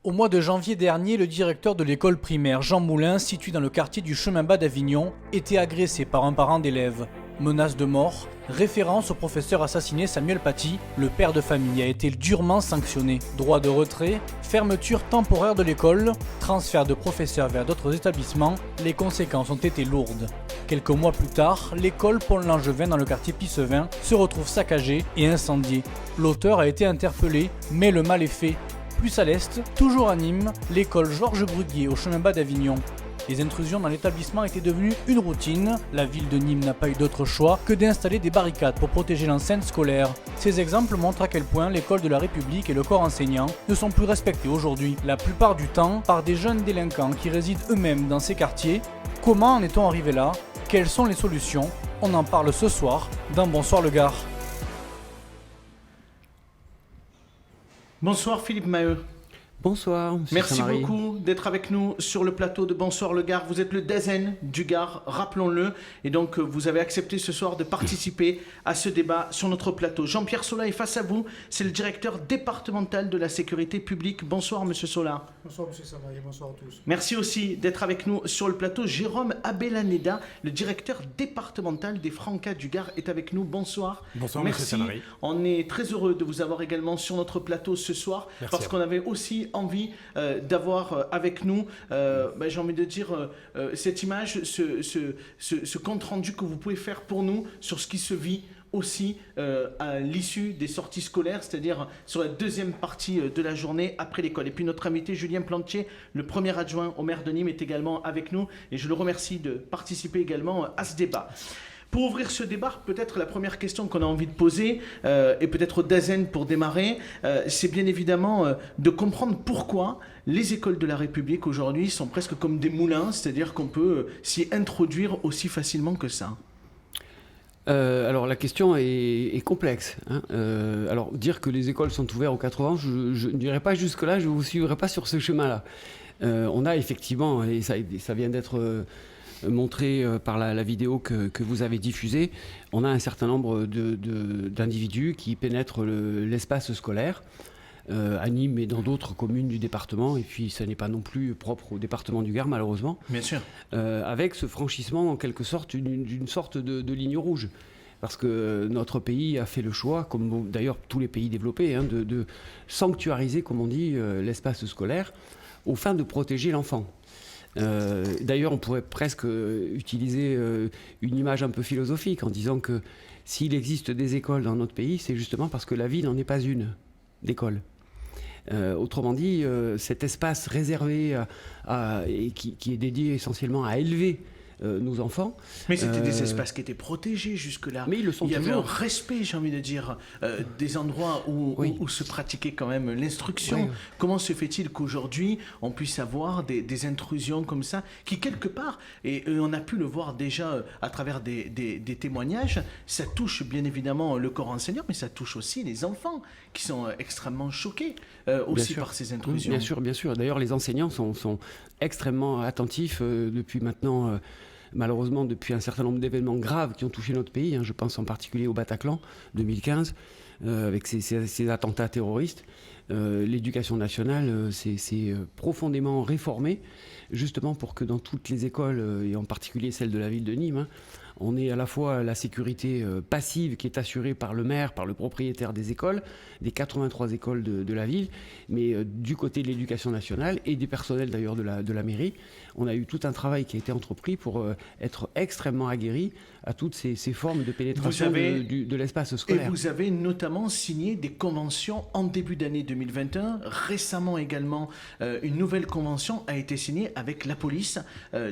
Au mois de janvier dernier, le directeur de l'école primaire Jean Moulin, situé dans le quartier du Chemin Bas d'Avignon, était agressé par un parent d'élève. Menace de mort, référence au professeur assassiné Samuel Paty, le père de famille a été durement sanctionné. Droit de retrait, fermeture temporaire de l'école, transfert de professeurs vers d'autres établissements, les conséquences ont été lourdes. Quelques mois plus tard, l'école Paul Langevin dans le quartier Pissevin se retrouve saccagée et incendiée. L'auteur a été interpellé, mais le mal est fait. Plus à l'est, toujours à Nîmes, l'école Georges Bruguier au Chemin Bas d'Avignon. Les intrusions dans l'établissement étaient devenues une routine. La ville de Nîmes n'a pas eu d'autre choix que d'installer des barricades pour protéger l'enceinte scolaire. Ces exemples montrent à quel point l'école de la République et le corps enseignant ne sont plus respectés aujourd'hui, la plupart du temps par des jeunes délinquants qui résident eux-mêmes dans ces quartiers. Comment en est-on arrivé là? Quelles sont les solutions? On en parle ce soir dans Bonsoir le Gard. Bonsoir Philippe Maheu. Bonsoir, monsieur Merci Saint-Marie. beaucoup d'être avec nous sur le plateau de Bonsoir le Gard. Vous êtes le Dazen du Gard, rappelons-le. Et donc vous avez accepté ce soir de participer à ce débat sur notre plateau. Jean-Pierre Sola est face à vous. C'est le directeur départemental de la sécurité publique. Bonsoir monsieur Sola. Bonsoir monsieur Saint-Marie, bonsoir à tous. Merci aussi d'être avec nous sur le plateau. Jérôme Abelaneda, le directeur départemental des Francas du Gard, est avec nous. Bonsoir. Bonsoir Merci. monsieur Saint-Marie. On est très heureux de vous avoir également sur notre plateau ce soir. Merci parce à qu'on avait aussi envie d'avoir avec nous, j'ai envie de dire, cette image, ce compte rendu que vous pouvez faire pour nous sur ce qui se vit aussi à l'issue des sorties scolaires, c'est-à-dire sur la deuxième partie de la journée après l'école. Et puis notre invité Julien Plantier, le premier adjoint au maire de Nîmes, est également avec nous et je le remercie de participer également à ce débat. Pour ouvrir ce débat, peut-être la première question qu'on a envie de poser, et peut-être au Dazen pour démarrer, c'est bien évidemment de comprendre pourquoi les écoles de la République aujourd'hui sont presque comme des moulins, c'est-à-dire qu'on peut s'y introduire aussi facilement que ça. Alors la question est complexe. Hein. Alors dire que les écoles sont ouvertes aux 80 ans, je n'irai pas jusque-là, je ne vous suivrai pas sur ce chemin-là. On a effectivement, et ça vient d'être montré par la vidéo que vous avez diffusée, on a un certain nombre d'individus qui pénètrent l'espace scolaire à Nîmes et dans d'autres communes du département, et puis ça n'est pas non plus propre au département du Gard malheureusement. Bien sûr. Avec ce franchissement en quelque sorte d'une sorte de ligne rouge. Parce que notre pays a fait le choix, comme d'ailleurs tous les pays développés, hein, de sanctuariser, comme on dit, l'espace scolaire, aux fins de protéger l'enfant. D'ailleurs, on pourrait presque utiliser une image un peu philosophique en disant que s'il existe des écoles dans notre pays, c'est justement parce que la vie n'en est pas une d'école. Autrement dit, cet espace réservé et qui est dédié essentiellement à élever nos enfants. Mais c'était des espaces qui étaient protégés jusque-là. Mais ils le sont toujours. Il y avait un respect, j'ai envie de dire, des endroits où se pratiquait quand même l'instruction. Oui. Comment se fait-il qu'aujourd'hui, on puisse avoir des intrusions comme ça, qui quelque part, et on a pu le voir déjà à travers des témoignages, ça touche bien évidemment le corps enseignant, mais ça touche aussi les enfants, qui sont extrêmement choqués aussi par ces intrusions. Bien sûr, bien sûr. D'ailleurs, les enseignants sont extrêmement attentifs depuis maintenant... malheureusement, depuis un certain nombre d'événements graves qui ont touché notre pays, hein, je pense en particulier au Bataclan 2015, avec ces attentats terroristes, l'éducation nationale s'est profondément réformée, justement pour que dans toutes les écoles, et en particulier celle de la ville de Nîmes, hein, on ait à la fois la sécurité passive qui est assurée par le maire, par le propriétaire des écoles, des 83 écoles de la ville, mais du côté de l'éducation nationale et des personnels d'ailleurs de la mairie, on a eu tout un travail qui a été entrepris pour être extrêmement aguerri à toutes ces formes de pénétration de l'espace scolaire. Et vous avez notamment signé des conventions en début d'année 2021. Récemment également, une nouvelle convention a été signée avec la police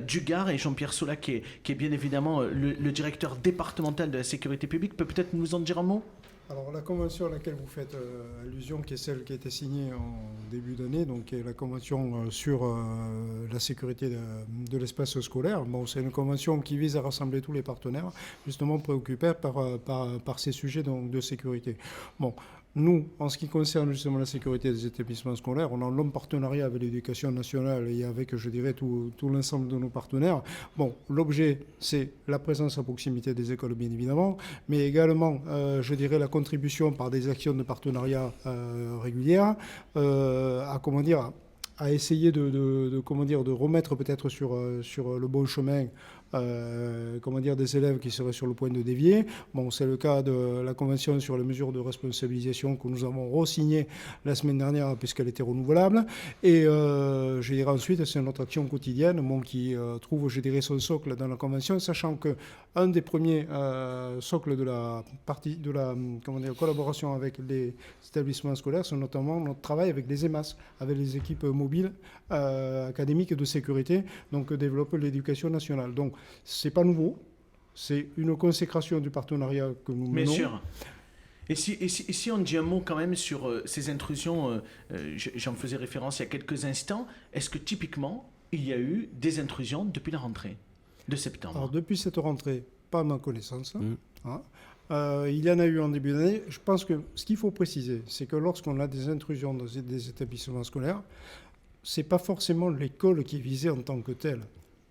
du Gard, et Jean-Pierre Sola, qui est bien évidemment le directeur départemental de la sécurité publique, peut peut-être nous en dire un mot ? Alors la convention à laquelle vous faites allusion, qui est celle qui a été signée en début d'année, donc qui est la convention sur la sécurité de l'espace scolaire, bon, c'est une convention qui vise à rassembler tous les partenaires, justement préoccupés par ces sujets donc, de sécurité. Bon, nous, en ce qui concerne justement la sécurité des établissements scolaires, on a un long partenariat avec l'éducation nationale et avec, je dirais, tout l'ensemble de nos partenaires. Bon, l'objet, c'est la présence à proximité des écoles, bien évidemment, mais également, je dirais, la contribution par des actions de partenariat régulières à essayer de remettre peut-être sur le bon chemin des élèves qui seraient sur le point de dévier. Bon, c'est le cas de la Convention sur les mesures de responsabilisation que nous avons re-signée la semaine dernière puisqu'elle était renouvelable. Et je dirais ensuite, c'est notre action quotidienne qui trouve, je dirais, son socle dans la Convention, sachant qu'un des premiers socles de la collaboration avec les établissements scolaires, c'est notamment notre travail avec les EMAS, avec les équipes mobiles académiques de sécurité, donc développe l'éducation nationale. Donc, c'est pas nouveau, c'est une consécration du partenariat que nous menons. Bien sûr. Et si on dit un mot quand même sur ces intrusions, j'en faisais référence il y a quelques instants, est-ce que typiquement il y a eu des intrusions depuis la rentrée de septembre? Alors depuis cette rentrée, pas à ma connaissance. Il y en a eu en début d'année. Je pense que ce qu'il faut préciser, c'est que lorsqu'on a des intrusions dans des établissements scolaires, c'est pas forcément l'école qui est visée en tant que telle.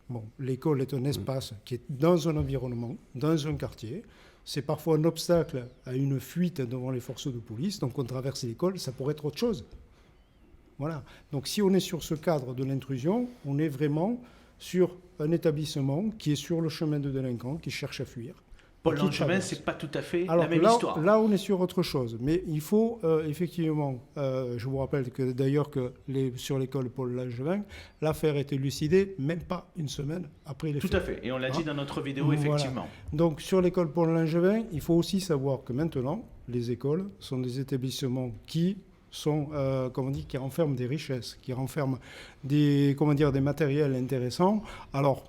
Bon, l'école est un espace qui est dans un environnement, dans un quartier. C'est parfois un obstacle à une fuite devant les forces de police. Donc on traverse l'école, ça pourrait être autre chose. Voilà. Donc si on est sur ce cadre de l'intrusion, on est vraiment sur un établissement qui est sur le chemin de délinquants, qui cherche à fuir. Paul Langevin, c'est pas tout à fait la même histoire. Là, on est sur autre chose. Mais il faut effectivement, je vous rappelle que d'ailleurs sur l'école Paul Langevin, l'affaire a été élucidée même pas une semaine après les faits. Tout à fait. Et on l'a dit dans notre vidéo, effectivement. Voilà. Donc sur l'école Paul Langevin, il faut aussi savoir que maintenant, les écoles sont des établissements qui renferment des richesses, qui renferment des matériels intéressants. Alors,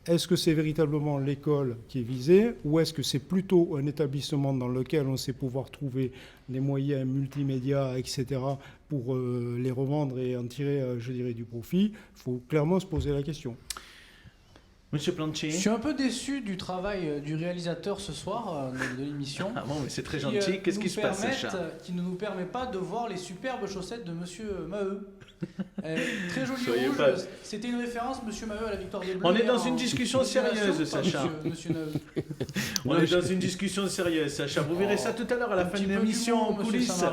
est-ce que c'est véritablement l'école qui est visée ou est-ce que c'est plutôt un établissement dans lequel on sait pouvoir trouver des moyens multimédia, etc., pour les revendre et en tirer, je dirais, du profit? Il faut clairement se poser la question. Monsieur Plantier. Je suis un peu déçu du travail du réalisateur ce soir de l'émission. Ah bon, mais c'est très gentil. Qu'est-ce qui se passe, Sacha? Qui ne nous permet pas de voir les superbes chaussettes de Monsieur Maheu. Très joli rouge. C'était une référence, Monsieur Maheu, à la victoire des Bleus. On est dans une discussion sérieuse, Sacha. Monsieur Maheu. On est dans une discussion sérieuse, Sacha. Vous verrez ça tout à l'heure à la fin de l'émission en coulisses.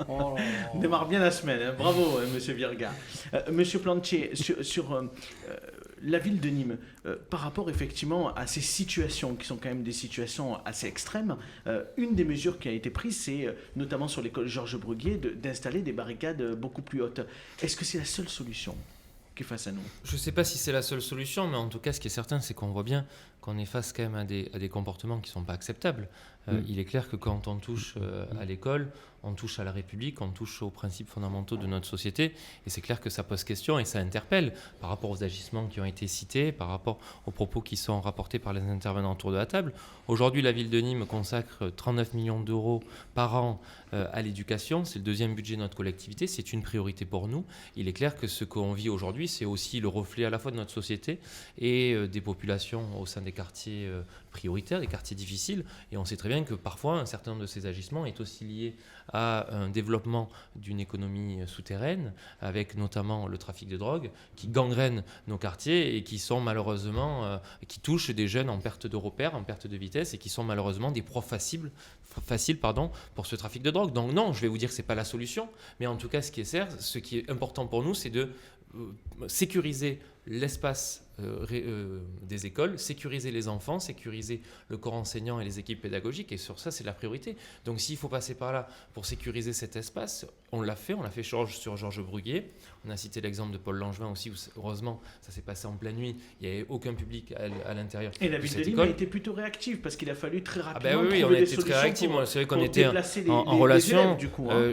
On démarre bien la semaine. Hein. Bravo, Monsieur Virga. Monsieur Plantier, sur la ville de Nîmes, par rapport effectivement à ces situations qui sont quand même des situations assez extrêmes, une des mesures qui a été prise, c'est notamment sur l'école Georges Bruguier, d'installer des barricades beaucoup plus hautes. Est-ce que c'est la seule solution qui est face à nous? Je ne sais pas si c'est la seule solution, mais en tout cas, ce qui est certain, c'est qu'on voit bien qu'on est face quand même à des comportements qui ne sont pas acceptables. Il est clair que quand on touche à l'école, on touche à la République, on touche aux principes fondamentaux de notre société, et c'est clair que ça pose question et ça interpelle par rapport aux agissements qui ont été cités, par rapport aux propos qui sont rapportés par les intervenants autour de la table. Aujourd'hui, la ville de Nîmes consacre 39 millions d'euros par an à l'éducation. C'est le deuxième budget de notre collectivité, c'est une priorité pour nous. Il est clair que ce qu'on vit aujourd'hui, c'est aussi le reflet à la fois de notre société et des populations au sein des quartiers prioritaires, des quartiers difficiles, et on sait très bien que parfois un certain nombre de ces agissements est aussi lié à un développement d'une économie souterraine, avec notamment le trafic de drogue, qui gangrène nos quartiers et qui sont malheureusement, qui touchent des jeunes en perte de repères, en perte de vitesse, et qui sont malheureusement des proies faciles pour ce trafic de drogue. Donc non, je vais vous dire que ce n'est pas la solution, mais en tout cas, ce qui est important pour nous, c'est de sécuriser l'espace des écoles, sécuriser les enfants, sécuriser le corps enseignant et les équipes pédagogiques, et sur ça c'est la priorité. Donc s'il faut passer par là pour sécuriser cet espace, on l'a fait sur Georges Bruguier, on a cité l'exemple de Paul Langevin aussi, où heureusement ça s'est passé en pleine nuit, il n'y avait aucun public à l'intérieur. Et la ville de Nîmes a été plutôt réactive parce qu'il a fallu très rapidement oui, trouver on a été très réactifs. C'est vrai qu'on était en relation.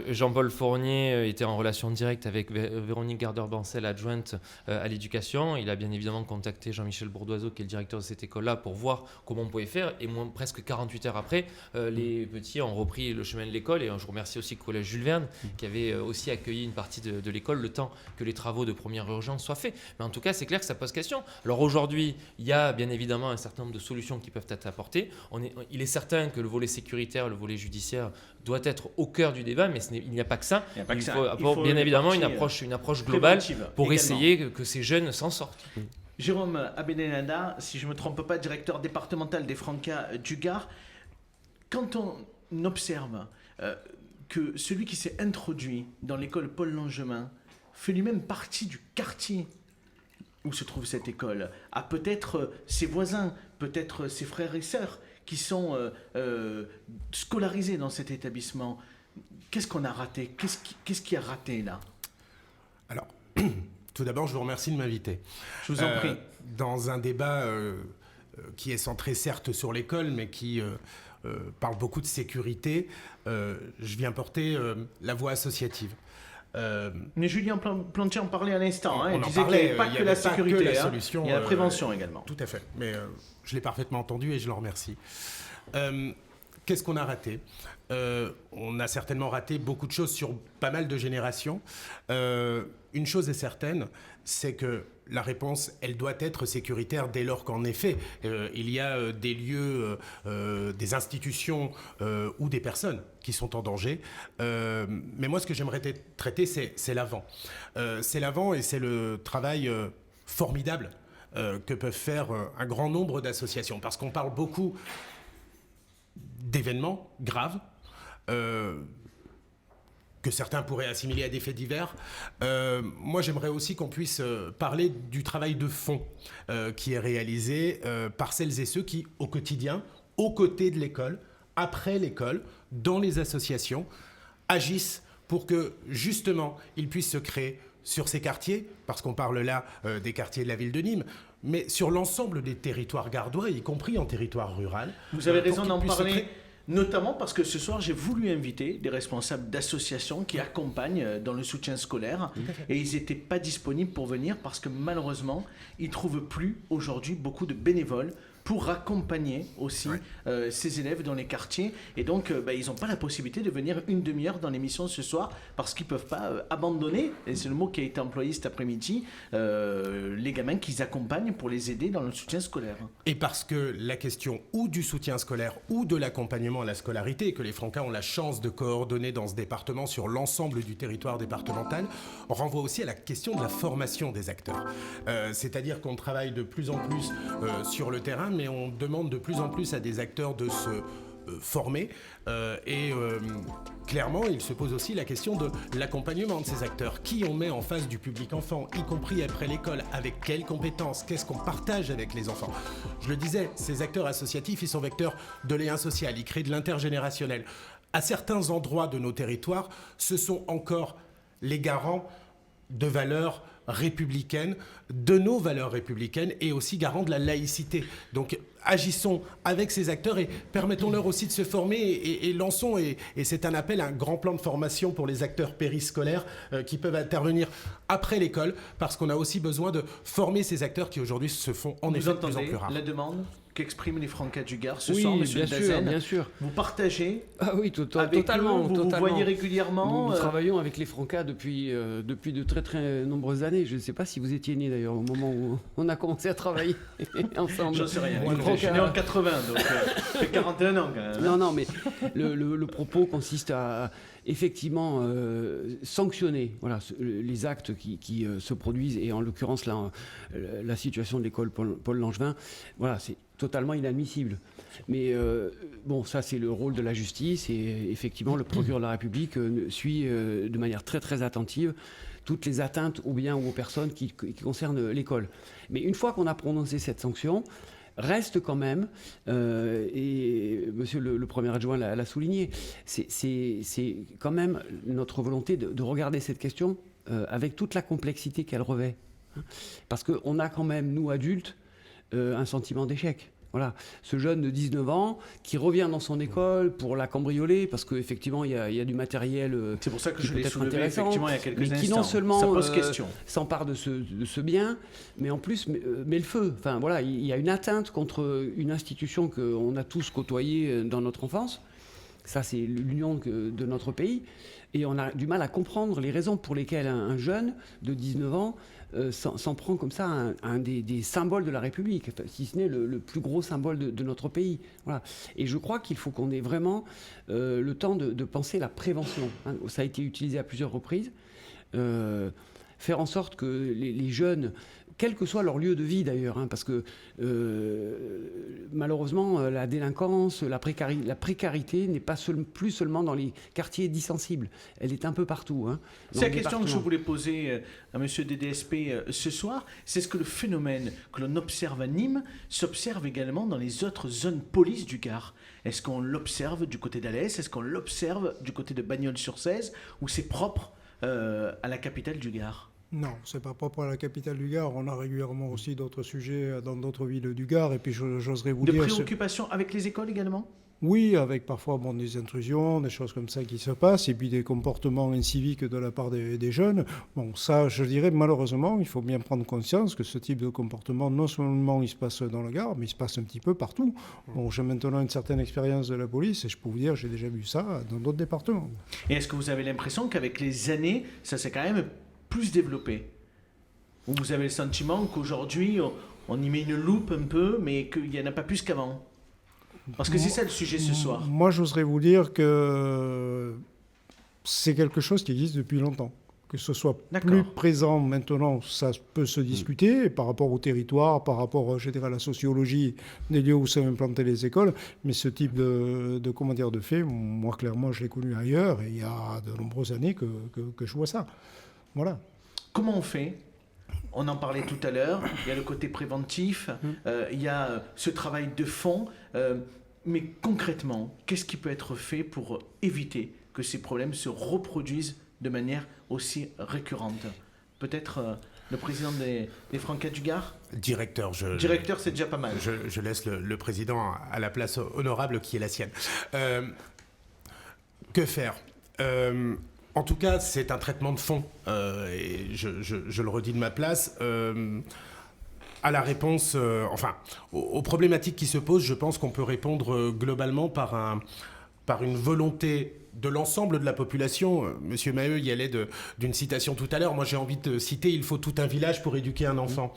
Jean-Paul Fournier était en relation directe avec Véronique Garder-Bancel, adjointe à l'éducation. Il a bien évidemment contacté Jean-Michel Bourdoiseau, qui est le directeur de cette école-là, pour voir comment on pouvait faire. Et presque 48 heures après, les petits ont repris le chemin de l'école. Et je remercie aussi le collège Jules Verne, qui avait aussi accueilli une partie de l'école le temps que les travaux de première urgence soient faits. Mais en tout cas, c'est clair que ça pose question. Alors aujourd'hui, il y a bien évidemment un certain nombre de solutions qui peuvent être apportées. Il est certain que le volet sécuritaire, le volet judiciaire doit être au cœur du débat, mais il n'y a pas que ça. Il faut bien évidemment une approche globale pour essayer que ces jeunes s'en sortent. Jérôme Abenenada, si je ne me trompe pas, directeur départemental des Francas du Gard, quand on observe que celui qui s'est introduit dans l'école Paul Langevin fait lui-même partie du quartier où se trouve cette école, a peut-être ses voisins, peut-être ses frères et sœurs qui sont scolarisés dans cet établissement. Qu'est-ce qu'on a raté? Qu'est-ce qui a raté là? Alors, tout d'abord, je vous remercie de m'inviter. Je vous en prie. Dans un débat qui est centré certes sur l'école, mais qui parle beaucoup de sécurité, je viens porter la voix associative. Mais Julien Plantier en parlait à l'instant. Il en disait qu'il n'y avait pas que la sécurité, il y a la prévention également. Tout à fait, mais je l'ai parfaitement entendu et je l'en remercie. Qu'est-ce qu'on a raté? On a certainement raté beaucoup de choses sur pas mal de générations. Une chose est certaine, c'est que la réponse, elle doit être sécuritaire dès lors qu'en effet, il y a des lieux, des institutions ou des personnes qui sont en danger. Mais moi, ce que j'aimerais traiter, c'est l'avant. C'est l'avant et c'est le travail formidable que peuvent faire un grand nombre d'associations. Parce qu'on parle beaucoup d'événements graves, que certains pourraient assimiler à des faits divers. Moi, j'aimerais aussi qu'on puisse parler du travail de fond qui est réalisé par celles et ceux qui, au quotidien, aux côtés de l'école, après l'école, dans les associations, agissent pour que, justement, ils puissent se créer sur ces quartiers, parce qu'on parle là des quartiers de la ville de Nîmes, mais sur l'ensemble des territoires gardois, y compris en territoire rural. Vous avez raison d'en parler. Notamment parce que ce soir, j'ai voulu inviter des responsables d'associations qui accompagnent dans le soutien scolaire et ils n'étaient pas disponibles pour venir parce que malheureusement, ils ne trouvent plus aujourd'hui beaucoup de bénévoles pour accompagner aussi ces élèves dans les quartiers. Et donc, ils n'ont pas la possibilité de venir une demi-heure dans l'émission ce soir parce qu'ils ne peuvent pas abandonner, et c'est le mot qui a été employé cet après-midi, les gamins qu'ils accompagnent pour les aider dans le soutien scolaire. Et parce que la question ou du soutien scolaire ou de l'accompagnement à la scolarité, et que les Francas ont la chance de coordonner dans ce département sur l'ensemble du territoire départemental, renvoie aussi à la question de la formation des acteurs. C'est-à-dire qu'on travaille de plus en plus sur le terrain, mais on demande de plus en plus à des acteurs de se former et clairement il se pose aussi la question de l'accompagnement de ces acteurs. Qui on met en face du public enfant, y compris après l'école, avec quelles compétences, qu'est-ce qu'on partage avec les enfants? Je le disais, ces acteurs associatifs, ils sont vecteurs de lien social, ils créent de l'intergénérationnel. À certains endroits de nos territoires, ce sont encore les garants de valeurs républicaines, de nos valeurs républicaines et aussi garant de la laïcité. Donc agissons avec ces acteurs et permettons-leur aussi de se former et lançons, et c'est un appel à un grand plan de formation pour les acteurs périscolaires qui peuvent intervenir après l'école, parce qu'on a aussi besoin de former ces acteurs qui aujourd'hui se font en effet de plus en plus rares. La demande qu'expriment les Francas du Gard ce Oui, soir, monsieur Dazen. bien sûr. Vous partagez avec totalement. eux, vous voyez régulièrement. Nous travaillons avec les Francas depuis de très très nombreuses années. Je ne sais pas si vous étiez né d'ailleurs au moment où on a commencé à travailler ensemble. Je ne sais rien. Je suis né en 80, donc ça fait 41 ans quand même. Non, mais le propos consiste à effectivement sanctionner les actes qui se produisent, et en l'occurrence là, la situation de l'école Paul Langevin, c'est totalement inadmissible. Mais ça c'est le rôle de la justice, et effectivement le procureur de la République suit de manière très très attentive toutes les atteintes aux biens ou aux personnes qui concernent l'école. Mais une fois qu'on a prononcé cette sanction, reste quand même, et monsieur le premier adjoint l'a souligné, c'est quand même notre volonté de regarder cette question avec toute la complexité qu'elle revêt. Parce qu'on a quand même, nous adultes, un sentiment d'échec. Voilà, ce jeune de 19 ans qui revient dans son école pour la cambrioler, parce qu'effectivement il y a du matériel c'est pour ça que qui je peut l'ai être soulevé intéressant, effectivement il y a quelques mais qui instants. non seulement Ça pose question. s'empare de ce bien, mais en plus met le feu. Enfin voilà, il y a une atteinte contre une institution qu'on a tous côtoyée dans notre enfance. Ça, c'est l'union de notre pays. Et on a du mal à comprendre les raisons pour lesquelles un jeune de 19 ans s'en prend comme ça à un des symboles de la République, si ce n'est le plus gros symbole de notre pays. Voilà. Et je crois qu'il faut qu'on ait vraiment le temps de penser la prévention. Ça a été utilisé à plusieurs reprises. Faire en sorte que les jeunes quel que soit leur lieu de vie d'ailleurs, hein, parce que malheureusement, la délinquance, la précarité n'est pas plus seulement dans les quartiers dits sensibles, elle est un peu partout. Hein, c'est la question que je voulais poser à monsieur DDSP ce soir, c'est ce que le phénomène que l'on observe à Nîmes s'observe également dans les autres zones police du Gard. Est-ce qu'on l'observe du côté d'Alès? Est-ce qu'on l'observe du côté de Bagnols-sur-Cèze? Ou c'est propre à la capitale du Gard? Non, c'est pas propre à la capitale du Gard. On a régulièrement aussi d'autres sujets dans d'autres villes du Gard. Et puis j'oserais vous dire... De préoccupations avec les écoles également? Oui, avec parfois des intrusions, des choses comme ça qui se passent, et puis des comportements inciviques de la part des jeunes. Bon, ça, je dirais, malheureusement, il faut bien prendre conscience que ce type de comportement, non seulement il se passe dans le Gard, mais il se passe un petit peu partout. Bon, j'ai maintenant une certaine expérience de la police, et je peux vous dire, j'ai déjà vu ça dans d'autres départements. Et est-ce que vous avez l'impression qu'avec les années, ça s'est quand même plus développé? Ou vous avez le sentiment qu'aujourd'hui, on y met une loupe un peu, mais qu'il n'y en a pas plus qu'avant? Parce que c'est ça le sujet ce soir. Moi, j'oserais vous dire que c'est quelque chose qui existe depuis longtemps. Que ce soit plus présent maintenant, ça peut se discuter par rapport au territoire, par rapport, je dirais, à la sociologie des lieux où sont implantées les écoles. Mais ce type de fait, moi, clairement, je l'ai connu ailleurs. Et il y a de nombreuses années que je vois ça. Voilà. Comment on fait ? On en parlait tout à l'heure, il y a le côté préventif, il y a ce travail de fond, mais concrètement, qu'est-ce qui peut être fait pour éviter que ces problèmes se reproduisent de manière aussi récurrente? Peut-être le président des Francas du Gard ? Directeur, c'est déjà pas mal. Je laisse le président à la place honorable qui est la sienne. Que faire ? En tout cas, c'est un traitement de fond, et je le redis de ma place. À la réponse, aux problématiques qui se posent, je pense qu'on peut répondre globalement par une volonté de l'ensemble de la population. Monsieur Maheu y allait d'une citation tout à l'heure. Moi, j'ai envie de citer « Il faut tout un village pour éduquer un enfant ».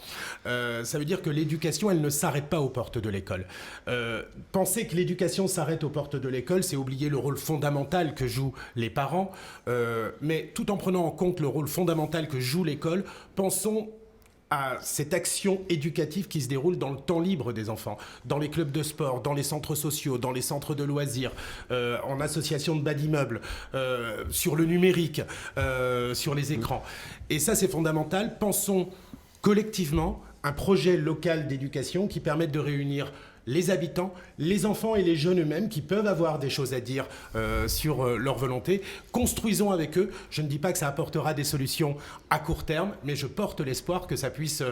Ça veut dire que l'éducation, elle ne s'arrête pas aux portes de l'école. Penser que l'éducation s'arrête aux portes de l'école, c'est oublier le rôle fondamental que jouent les parents. Mais tout en prenant en compte le rôle fondamental que joue l'école, pensons à cette action éducative qui se déroule dans le temps libre des enfants, dans les clubs de sport, dans les centres sociaux, dans les centres de loisirs, en association de bas d'immeubles, sur le numérique, sur les écrans. Et ça, c'est fondamental. Pensons collectivement un projet local d'éducation qui permette de réunir les habitants, les enfants et les jeunes eux-mêmes qui peuvent avoir des choses à dire sur leur volonté. Construisons avec eux. Je ne dis pas que ça apportera des solutions à court terme, mais je porte l'espoir que ça puisse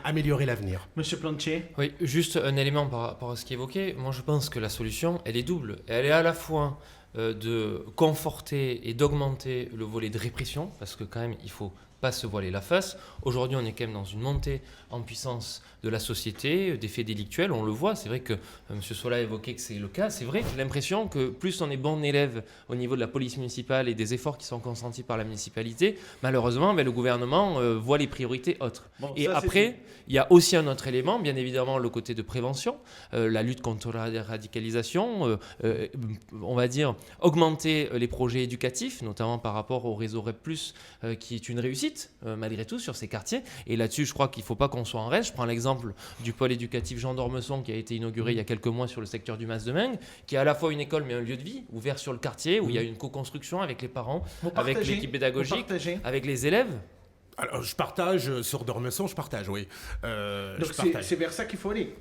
améliorer l'avenir. Monsieur Plantier ? Oui, juste un élément par rapport à ce qui est évoqué. Moi, je pense que la solution, elle est double. Elle est à la fois de conforter et d'augmenter le volet de répression, parce que quand même, il faut pas se voiler la face. Aujourd'hui, on est quand même dans une montée en puissance de la société, des faits délictuels, on le voit. C'est vrai que M. Sola a évoqué que c'est le cas. C'est vrai, j'ai l'impression que plus on est bon élève au niveau de la police municipale et des efforts qui sont consentis par la municipalité, malheureusement, le gouvernement voit les priorités autres. Bon, et ça, après, il y a aussi un autre élément, bien évidemment, le côté de prévention, la lutte contre la radicalisation, on va dire augmenter les projets éducatifs, notamment par rapport au réseau REP+, qui est une réussite, malgré tout, sur ces quartiers. Et là-dessus, je crois qu'il ne faut pas qu'on soit en reste. Je prends l'exemple du pôle éducatif Jean d'Ormesson qui a été inauguré il y a quelques mois sur le secteur du Mas-de-Meung, qui est à la fois une école mais un lieu de vie ouvert sur le quartier où il y a une co-construction avec les parents, avec l'équipe pédagogique, avec les élèves. Alors, je partage sur Dormesson, oui. Donc c'est vers ça qu'il faut aller.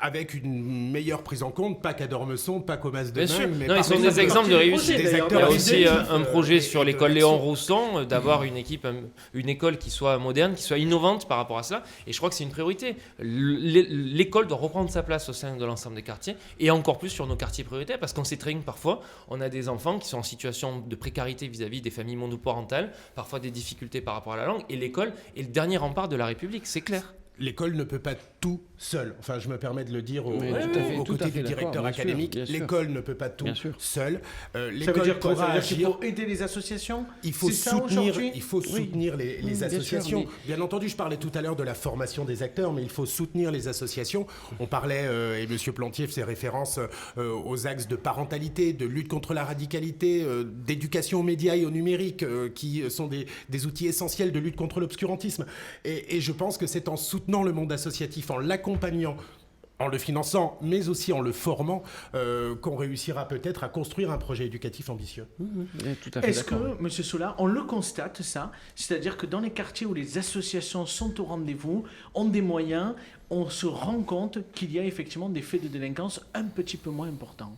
Avec une meilleure prise en compte, pas qu'à Dormesson, pas qu'au Mas-de-Meung. Mais ils sont des exemples de réussite. Il y a aussi un projet sur l'école Léon Rousson, d'avoir une école qui soit moderne, qui soit innovante par rapport à cela. Et je crois que c'est une priorité. L'école doit reprendre sa place au sein de l'ensemble des quartiers, et encore plus sur nos quartiers prioritaires, parce qu'on sait très bien que parfois, on a des enfants qui sont en situation de précarité vis-à-vis des familles monoparentales, parfois des difficultés par rapport à la langue, et l'école est le dernier rempart de la République, c'est clair. l'école ne peut pas tout seule. Enfin, je me permets de le dire aux côtés du directeur académique. L'école ne peut pas tout seule. Ça veut dire quoi? Ça veut dire qu'il faut aider les associations? Il faut soutenir les associations. Bien entendu, je parlais tout à l'heure de la formation des acteurs, mais il faut soutenir les associations. On parlait, et M. Plantier faisait référence aux axes de parentalité, de lutte contre la radicalité, d'éducation aux médias et au numérique, qui sont des outils essentiels de lutte contre l'obscurantisme. Et je pense que c'est en soutenant le monde associatif, en l'accompagnant, en le finançant, mais aussi en le formant, qu'on réussira peut-être à construire un projet éducatif ambitieux. Tout à fait. Est-ce que, M. Sola, on le constate, ça? C'est-à-dire que dans les quartiers où les associations sont au rendez-vous, ont des moyens, on se rend compte qu'il y a effectivement des faits de délinquance un petit peu moins importants?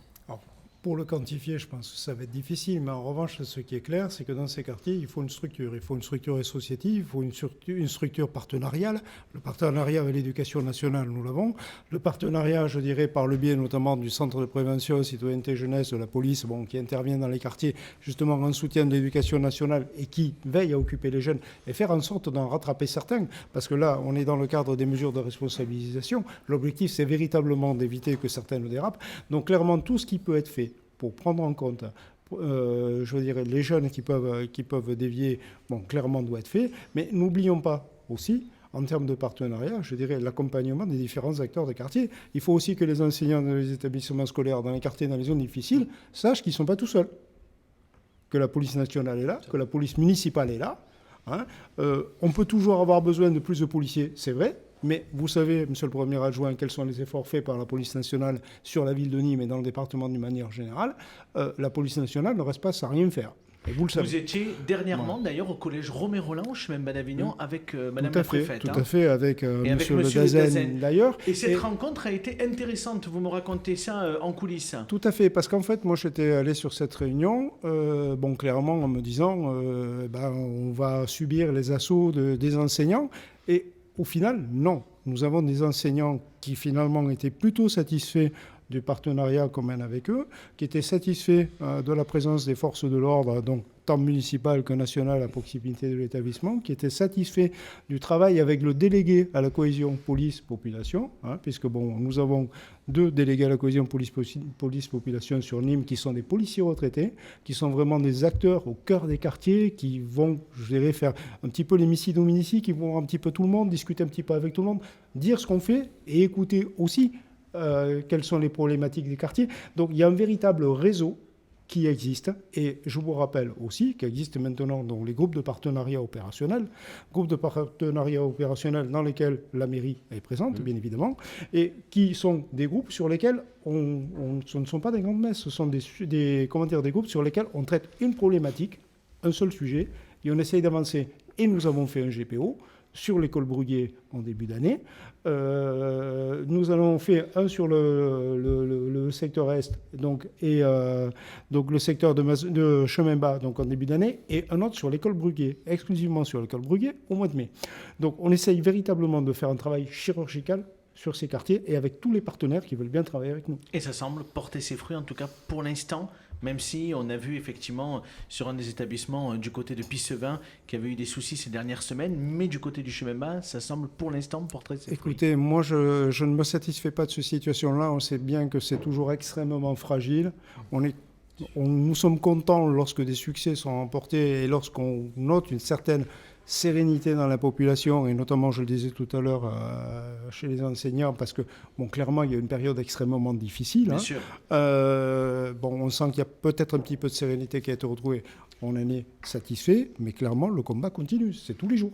Pour le quantifier, je pense que ça va être difficile, mais en revanche, ce qui est clair, c'est que dans ces quartiers, il faut une structure. Il faut une structure associative, il faut une structure partenariale. Le partenariat avec l'éducation nationale, nous l'avons. Le partenariat, je dirais, par le biais notamment du centre de prévention, citoyenneté, jeunesse, de la police, qui intervient dans les quartiers, justement en soutien de l'éducation nationale et qui veille à occuper les jeunes et faire en sorte d'en rattraper certains. Parce que là, on est dans le cadre des mesures de responsabilisation. L'objectif, c'est véritablement d'éviter que certains ne dérapent. Donc clairement, tout ce qui peut être fait pour prendre en compte, je dirais, les jeunes qui peuvent dévier, clairement doit être fait. Mais n'oublions pas aussi, en termes de partenariat, je dirais, l'accompagnement des différents acteurs de quartier. Il faut aussi que les enseignants dans les établissements scolaires, dans les quartiers, dans les zones difficiles, sachent qu'ils ne sont pas tout seuls. Que la police nationale est là, que la police municipale est là. On peut toujours avoir besoin de plus de policiers, c'est vrai. Mais vous savez, monsieur le Premier adjoint, quels sont les efforts faits par la police nationale sur la ville de Nîmes et dans le département d'une manière générale. La police nationale ne reste pas sans rien faire. Et vous le savez. Vous étiez dernièrement, d'ailleurs, au collège Romain-Rolland, au chemin d'Avignon, avec Madame la préfète. Tout à fait, avec monsieur Le Dazen, d'ailleurs. Et cette rencontre a été intéressante. Vous me racontez ça en coulisses. Tout à fait, parce qu'en fait, moi, j'étais allé sur cette réunion, clairement, en me disant, on va subir les assauts des enseignants. Et au final, non. Nous avons des enseignants qui, finalement, étaient plutôt satisfaits du partenariat qu'on mène avec eux, qui étaient satisfaits de la présence des forces de l'ordre, donc tant municipales que nationales à proximité de l'établissement, qui étaient satisfaits du travail avec le délégué à la cohésion police-population, puisque nous avons 2 délégués à la cohésion police-population sur Nîmes qui sont des policiers retraités, qui sont vraiment des acteurs au cœur des quartiers, qui vont, je dirais, faire un petit peu les missi dominici, qui vont un petit peu tout le monde, discuter un petit peu avec tout le monde, dire ce qu'on fait et écouter aussi quelles sont les problématiques des quartiers. Donc il y a un véritable réseau qui existe, et je vous rappelle aussi qu'existent maintenant donc, les groupes de partenariat opérationnel dans lesquels la mairie est présente, bien évidemment, et qui sont des groupes sur lesquels ce ne sont pas des grandes messes, ce sont des groupes sur lesquels on traite une problématique, un seul sujet, et on essaye d'avancer. Et nous avons fait un GPO sur l'école Bruguier en début d'année. Nous allons faire un sur le secteur Est donc le secteur de Chemin Bas donc en début d'année, et un autre sur l'école Bruguier, exclusivement sur l'école Bruguier au mois de mai. Donc on essaye véritablement de faire un travail chirurgical sur ces quartiers et avec tous les partenaires qui veulent bien travailler avec nous. Et ça semble porter ses fruits, en tout cas pour l'instant, même si on a vu effectivement sur un des établissements du côté de Pissevin qu'il y avait eu des soucis ces dernières semaines, mais du côté du chemin bas, ça semble pour l'instant porter ses fruits. Écoutez, moi je ne me satisfais pas de cette situation-là, on sait bien que c'est toujours extrêmement fragile. Nous sommes contents lorsque des succès sont remportés et lorsqu'on note une certaine sérénité dans la population, et notamment, je le disais tout à l'heure, chez les enseignants, parce que, clairement, il y a une période extrêmement difficile. Bien sûr. On sent qu'il y a peut-être un petit peu de sérénité qui a été retrouvée. On en est satisfait, mais clairement, le combat continue. C'est tous les jours.